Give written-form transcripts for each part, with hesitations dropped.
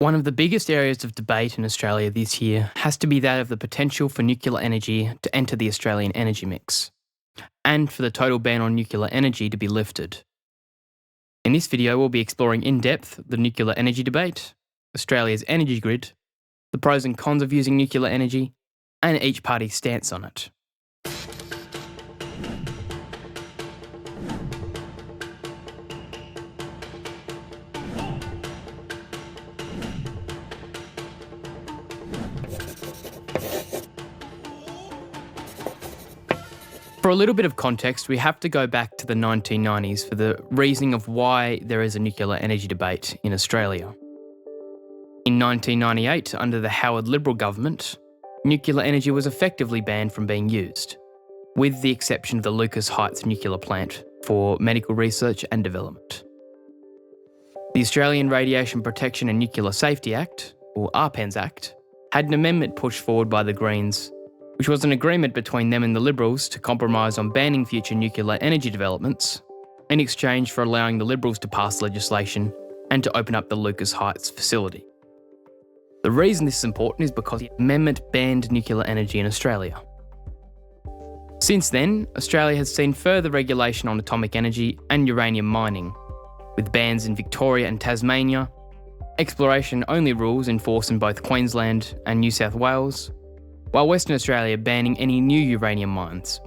One of the biggest areas of debate in Australia this year has to be that of the potential for nuclear energy to enter the Australian energy mix, and for the total ban on nuclear energy to be lifted. In this video, we'll be exploring in depth the nuclear energy debate, Australia's energy grid, the pros and cons of using nuclear energy, and each party's stance on it. For a little bit of context, we have to go back to the 1990s for the reasoning of why there is a nuclear energy debate in Australia. In 1998, under the Howard Liberal government, nuclear energy was effectively banned from being used, with the exception of the Lucas Heights nuclear plant for medical research and development. The Australian Radiation Protection and Nuclear Safety Act, or RPENS Act, had an amendment pushed forward by the Greens, which was an agreement between them and the Liberals to compromise on banning future nuclear energy developments in exchange for allowing the Liberals to pass legislation and to open up the Lucas Heights facility. The reason this is important is because the amendment banned nuclear energy in Australia. Since then, Australia has seen further regulation on atomic energy and uranium mining, with bans in Victoria and Tasmania, exploration-only rules in force in both Queensland and New South Wales, while Western Australia banning any new uranium mines,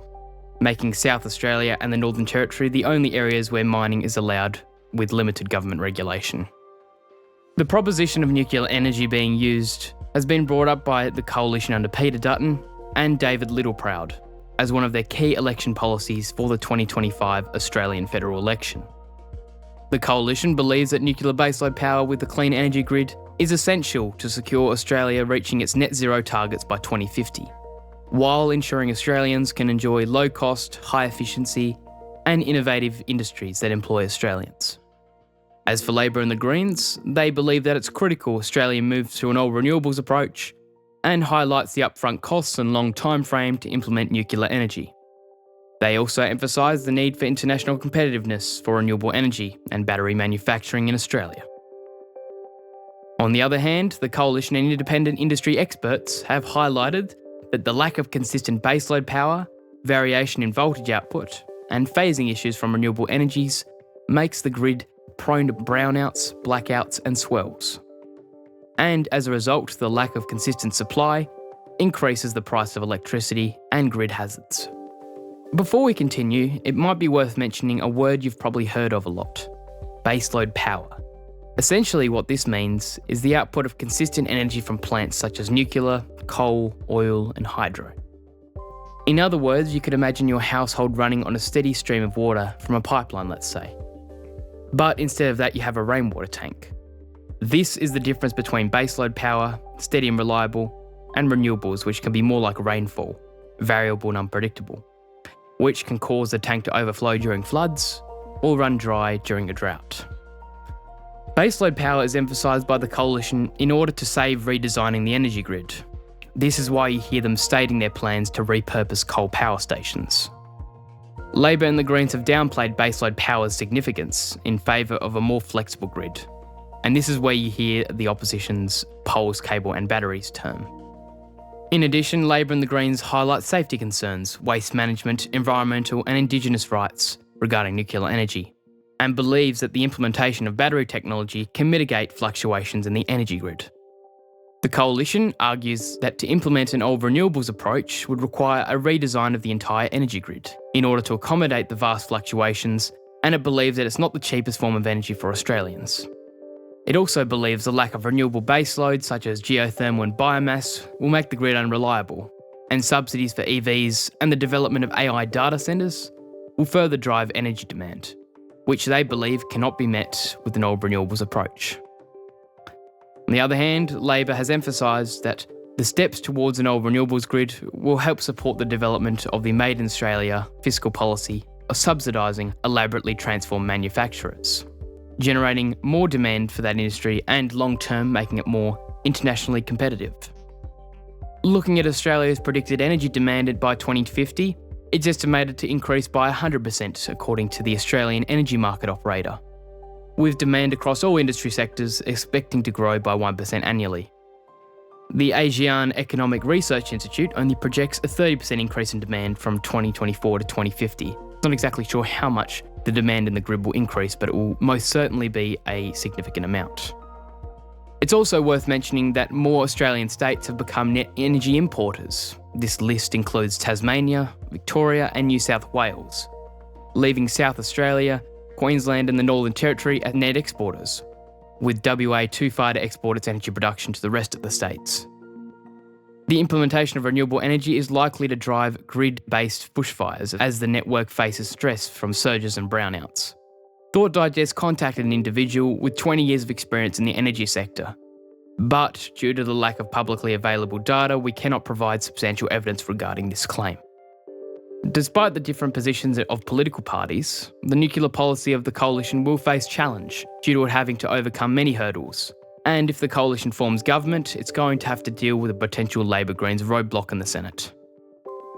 making South Australia and the Northern Territory the only areas where mining is allowed with limited government regulation. The proposition of nuclear energy being used has been brought up by the coalition under Peter Dutton and David Littleproud as one of their key election policies for the 2025 Australian federal election. The coalition believes that nuclear baseload power with a clean energy grid is essential to secure Australia reaching its net zero targets by 2050, while ensuring Australians can enjoy low cost, high efficiency, and innovative industries that employ Australians. As for Labor and the Greens, they believe that it's critical Australia moves to an all renewables approach and highlights the upfront costs and long time frame to implement nuclear energy. They also emphasise the need for international competitiveness for renewable energy and battery manufacturing in Australia. On the other hand, the coalition and independent industry experts have highlighted that the lack of consistent baseload power, variation in voltage output, and phasing issues from renewable energies makes the grid prone to brownouts, blackouts, and swells. And as a result, the lack of consistent supply increases the price of electricity and grid hazards. Before we continue, it might be worth mentioning a word you've probably heard of a lot: baseload power. Essentially what this means is the output of consistent energy from plants such as nuclear, coal, oil, and hydro. In other words, you could imagine your household running on a steady stream of water from a pipeline, let's say. But instead of that, you have a rainwater tank. This is the difference between baseload power, steady and reliable, and renewables, which can be more like rainfall, variable and unpredictable, which can cause the tank to overflow during floods or run dry during a drought. Baseload power is emphasised by the coalition in order to save redesigning the energy grid. This is why you hear them stating their plans to repurpose coal power stations. Labor and the Greens have downplayed baseload power's significance in favour of a more flexible grid, and this is where you hear the opposition's poles, cable and batteries term. In addition, Labor and the Greens highlight safety concerns, waste management, environmental and Indigenous rights regarding nuclear energy, and believes that the implementation of battery technology can mitigate fluctuations in the energy grid. The coalition argues that to implement an all renewables approach would require a redesign of the entire energy grid in order to accommodate the vast fluctuations, and it believes that it's not the cheapest form of energy for Australians. It also believes the lack of renewable baseload such as geothermal and biomass will make the grid unreliable, and subsidies for EVs and the development of AI data centres will further drive energy demand, which they believe cannot be met with an all renewables approach. On the other hand, Labor has emphasised that the steps towards an all renewables grid will help support the development of the Made in Australia fiscal policy of subsidising elaborately transformed manufacturers, generating more demand for that industry and long-term making it more internationally competitive. Looking at Australia's predicted energy demand by 2050, it's estimated to increase by 100% according to the Australian Energy Market Operator. with demand across all industry sectors expecting to grow by 1% annually. The Asian Economic Research Institute only projects a 30% increase in demand from 2024 to 2050. Not exactly sure how much the demand in the grid will increase, but it will most certainly be a significant amount. It's also worth mentioning that more Australian states have become net energy importers. This list includes Tasmania, Victoria and New South Wales, leaving South Australia, Queensland and the Northern Territory as net exporters, with WA too far to export its energy production to the rest of the states. The implementation of renewable energy is likely to drive grid-based bushfires as the network faces stress from surges and brownouts. Thought Digest contacted an individual with 20 years of experience in the energy sector, but due to the lack of publicly available data, we cannot provide substantial evidence regarding this claim. Despite the different positions of political parties, the nuclear policy of the coalition will face challenge due to it having to overcome many hurdles. And if the coalition forms government, it's going to have to deal with a potential Labor-Greens roadblock in the Senate.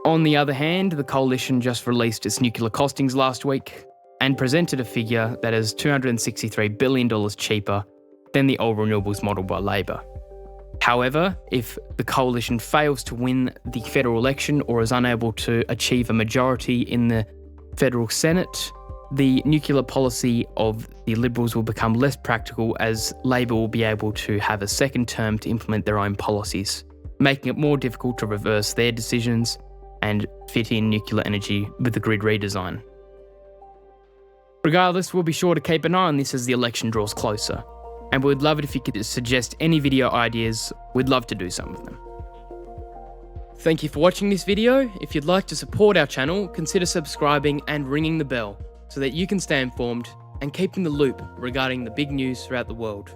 On the other hand, the coalition just released its nuclear costings last week and presented a figure that is $263 billion cheaper than the old renewables model by Labor. However, if the coalition fails to win the federal election or is unable to achieve a majority in the federal Senate, the nuclear policy of the Liberals will become less practical as Labor will be able to have a second term to implement their own policies, making it more difficult to reverse their decisions and fit in nuclear energy with the grid redesign. Regardless, we'll be sure to keep an eye on this as the election draws closer. And we'd love it if you could suggest any video ideas. We'd love to do some of them. Thank you for watching this video. If you'd like to support our channel, consider subscribing and ringing the bell so that you can stay informed and keep in the loop regarding the big news throughout the world.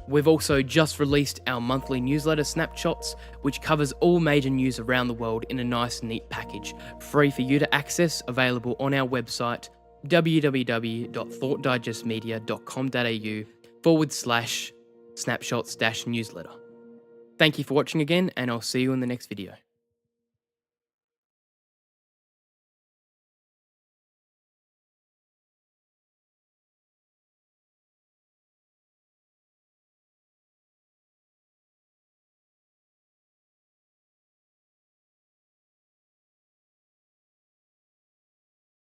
We've also just released our monthly newsletter, Snapshots, which covers all major news around the world in a nice, neat package, free for you to access, available on our website, www.thoughtdigestmedia.com.au/snapshots-newsletter. Thank you for watching again, and I'll see you in the next video.